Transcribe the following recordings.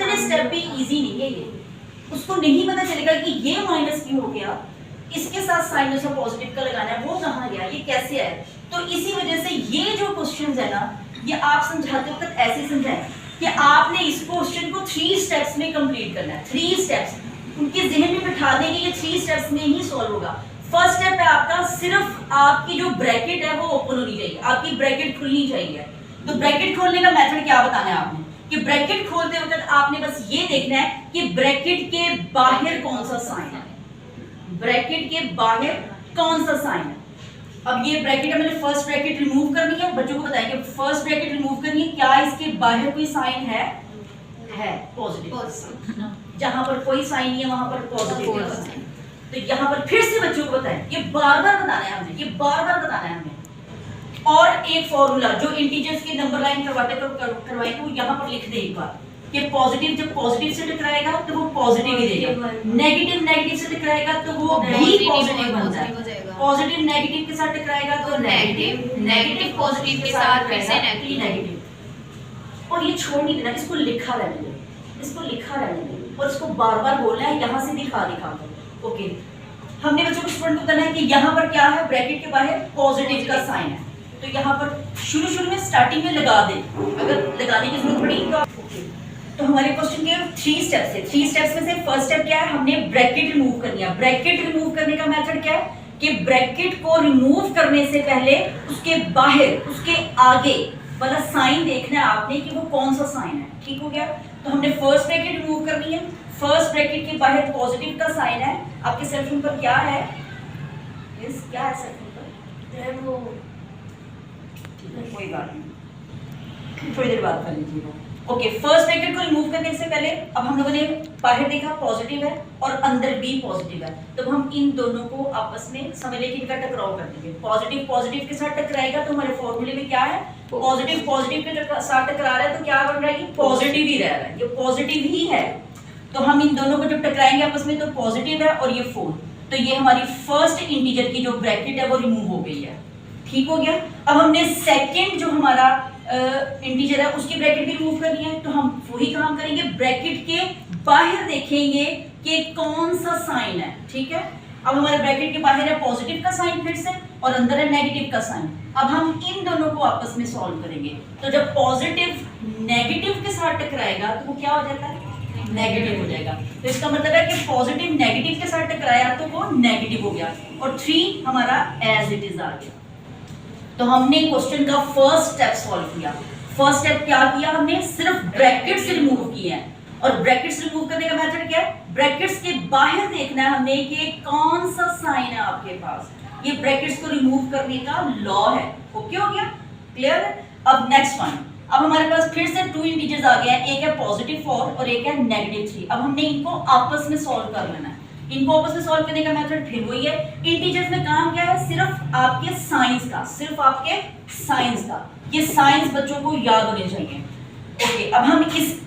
इतने स्टेप भी इजी नहीं है ये, उसको नहीं पता चलेगा कि ये माइनस क्यों हो गया, इसके साथ साइन उसका पॉजिटिव का लगाना है, वो कहाँ गया, ये कैसे आया। तो इसी वजह से ये जो क्वेश्चंस है ना, ये आप समझाते वक्त ऐसे समझाएं कि आपने इस क्वेश्चन को 3 स्टेप्स में कंप्लीट करना है। 3 स्टेप्स उनके जहन में बिठा देंगे, ये 3 स्टेप्स में ही सॉल्व होगा। फर्स्ट स्टेप है आपका, सिर्फ आपकी जो ब्रैकेट है वो ओपन होनी चाहिए, आपकी ब्रैकेट खुलनी चाहिए। तो ब्रैकेट खोलने का मेथड क्या बताना है आपने, कि ब्रैकेट खोलते वक्त आपने बस ये देखना है कि ब्रैकेट के बाहर कौन सा साइन है, ब्रैकेट के बाहर कौन सा साइन है। अब ये ब्रैकेट है, मैंने फर्स्ट ब्रैकेट रिमूव करनी है, बच्चों को बताएं कि फर्स्ट ब्रैकेट रिमूव करनी है, क्या इसके बाहर कोई साइन है पॉजिटिव, जहां पर कोई साइन नहीं है वहां पर पॉजिटिव साइन। तो यहाँ पर फिर से बच्चों को बताएं, ये बार बार बताना है हमने, ये बार बार बताना है हमें। और एक फॉर्मूला जो इंटीजर्स के नंबर लाइन करवाए तो यहाँ पर लिख दे एक बार कि पॉजिटिव जब पॉजिटिव से टकराएगा तो वो पॉजिटिव ही देगा, नेगेटिव नेगेटिव से टकराएगा तो वो भी पॉजिटिव बन जाएगा, पॉजिटिव नेगेटिव के साथ टकराएगा तो नेगेटिव, नेगेटिव पॉजिटिव के साथ फिर से नेगेटिव। और ये छोड़ नहीं देना, इसको लिखा रहने दे, इसको लिखा रहने दे और इसको बार बार बोलना है, यहाँ से दिखा कर। ओके, हमने बच्चों को स्टूडेंट को बताना है कि यहाँ पर क्या है, ब्रैकेट के बाहर पॉजिटिव का साइन है, तो यहाँ पर शुरू में स्टार्टिंग में लगा दे, अगर लगाने की जरूरत पड़ी तो ओके। तो हमारे क्वेश्चन के 3 स्टेप्स है, 3 स्टेप्स में से फर्स्ट स्टेप क्या है, हमने ब्रैकेट रिमूव करनी है। ब्रैकेट रिमूव करने का मेथड क्या है कि ब्रैकेट को रिमूव करने से पहले उसके बाहर, उसके आगे वाला साइन देखना है आपने कि वो कौन सा साइन है। ठीक हो गया, तो हमने फर्स्ट ब्रैकेट रिमूव करनी है, फर्स्ट ब्रैकेट के बाहर पॉजिटिव का साइन है। आपके सेल फोन पर क्या है, क्या है सेल फोन पर, वो कोई बात नहीं, थोड़ी देर बात कर लीजिएगा। ओके, फर्स्ट ब्रैकेट को रिमूव करने से पहले अब हम लोगों ने बाहर देखा पॉजिटिव है और अंदर भी पॉजिटिव है, तो हम इन दोनों को आपस में समझ लें कि इनका टकराव कर देंगे। पॉजिटिव पॉजिटिव के साथ टकराएगा तो हमारे फॉर्मूले में क्या है, पॉजिटिव पॉजिटिव के साथ टकरा रहा है तो क्या बन रहा है, पॉजिटिव ही रह रहा है, ये पॉजिटिव ही है। तो हम इन दोनों को जब टकराएंगे आपस में तो पॉजिटिव है और ये 4, तो ये हमारी फर्स्ट इंटीजर की जो ब्रैकेट है वो रिमूव हो गई है। ठीक हो गया। अब हमने सेकंड जो हमारा इंटीजर है उसकी ब्रैकेट भी रिमूव करनी है, तो हम वही काम करेंगे, ब्रैकेट के बाहर देखेंगे कि कौन सा साइन है। ठीक है, अब हमारे ब्रैकेट के बाहर है पॉजिटिव का साइन फिर से और अंदर है नेगेटिव का साइन। अब हम इन दोनों को आपस में सॉल्व करेंगे, तो जब पॉजिटिव नेगेटिव के साथ टकराएगा तो वो क्या हो जाता है, नेगेटिव हो जाएगा। तो इसका मतलब है कि पॉजिटिव नेगेटिव के साथ टकराया तो वो नेगेटिव हो गया और 3 हमारा एज इट इज आ गया। तो हमने क्वेश्चन का फर्स्ट स्टेप सॉल्व किया। फर्स्ट स्टेप क्या किया हमने, सिर्फ ब्रैकेट्स रिमूव किए हैं। और ब्रैकेट्स रिमूव करने का मेथड क्या है, ब्रैकेट्स के बाहर देखना है हमने कि कौन सा साइन है आपके पास, ये ब्रैकेट्स को रिमूव करने का लॉ है। ओके हो गया, क्लियर है। अब नेक्स्ट वन, अब हमारे पास फिर से 2 इंटीजर्स आ गए हैं, एक है पॉजिटिव 4 और एक है नेगेटिव 3। अब हमने इनको आपस में सॉल्व कर लेना है। इनको आपस में सॉल्व करने का मेथड फिर वही है, इंटीजर्स में काम क्या है, सिर्फ आपके साइंस का, सिर्फ आपके साइंस का, ये साइंस बच्चों को याद होने चाहिए। ओके, अब हम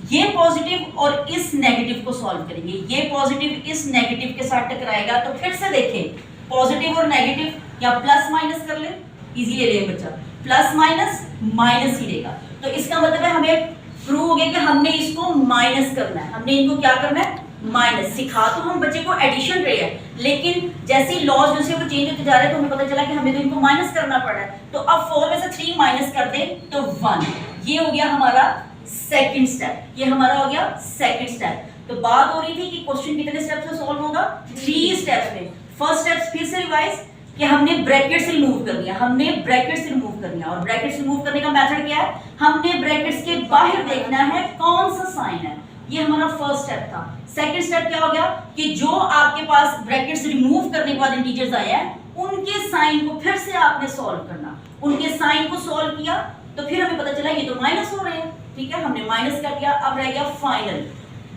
ये पॉजिटिव और इस नेगेटिव को सॉल्व करेंगे। ये पॉजिटिव इस नेगेटिव के साथ टकराएगा तो फिर से देखें, पॉजिटिव और नेगेटिव या प्लस माइनस कर ले, इजी ले ले बच्चा, प्लस माइनस माइनस ही देगा। तो इसका मतलब है हमें प्रूव हो गया कि हमने इसको माइनस करना है, हमने इनको क्या करना है, माइनस। सिखा तो हम बच्चे को एडिशन रहे हैं, लेकिन जैसे लॉज जैसे वो चेंज होते जा रहे हैं तो हमें पता चला कि हमें तो इनको माइनस करना पड़ रहा है। तो अब 4 में से 3 माइनस कर दे तो 1। ये हो गया हमारा सेकंड स्टेप, ये हमारा हो गया सेकंड स्टेप। तो बात हो रही थी कि क्वेश्चन कितने स्टेप्स में सॉल्व होगा, 3 स्टेप्स में। फर्स्ट स्टेप फिर से रिवाइज कि हमने ब्रैकेट्स रिमूव कर लिया, हमने ब्रैकेट्स रिमूव कर लिया। और ब्रैकेट्स रिमूव करने का मेथड क्या है, हमने ब्रैकेट्स के बाहर देखना है कौन सा साइन है, ये हमारा फर्स्ट स्टेप था। सेकंड स्टेप क्या हो गया कि जो आपके पास ब्रैकेट्स रिमूव करने के बाद इंटीजर्स आए हैं उनके साइन को फिर से आपने सॉल्व करना। उनके साइन को सॉल्व किया तो फिर हमें पता चला ये तो माइनस हो रहे हैं, ठीक है, हमने माइनस कर दिया। अब रह गया फाइनल,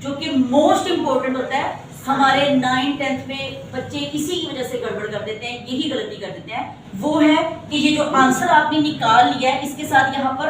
जो कि मोस्ट इंपॉर्टेंट होता है। हमारे 9th 10th में बच्चे इसी की वजह से गड़बड़ कर देते हैं, यही गलती कर देते हैं, वो है कि ये जो आंसर आपने निकाल लिया है इसके साथ यहाँ पर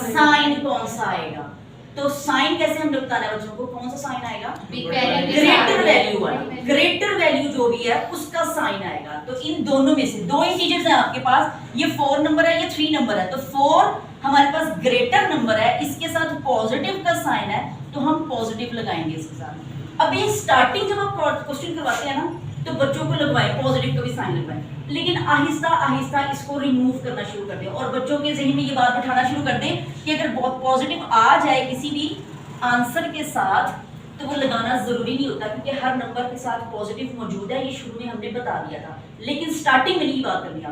साइन कौन सा आएगा। तो साइन कैसे हम बताना है बच्चों को, कौन सा साइन आएगा, ग्रेटर वैल्यू वाला, ग्रेटर वैल्यू जो भी है उसका साइन आएगा। तो इन दोनों में से 2 इंटीजर्स हैं आपके पास, ये 4 नंबर है, ये 3 नंबर है। तो 4 हमारे पास ग्रेटर नंबर है, इसके साथ पॉजिटिव का साइन है तो हम पॉजिटिव लगाएंगे इसके साथ। अब ये स्टार्टिंग जब आप क्वेश्चन करवाते हैं ना, तो बच्चों को लगवाएं पॉजिटिव का भी साइन लगवाएं, लेकिन आहिस्ता आहिस्ता इसको रिमूव करना शुरू कर दें और बच्चों के जहन में ये बात बिठाना शुरू कर दें कि अगर बहुत पॉजिटिव आ जाए किसी भी आंसर के साथ तो वो लगाना जरूरी नहीं होता, क्योंकि हर नंबर के साथ पॉजिटिव मौजूद है, ये शुरू में हमने बता दिया था, लेकिन स्टार्टिंग में नहीं बात करनी।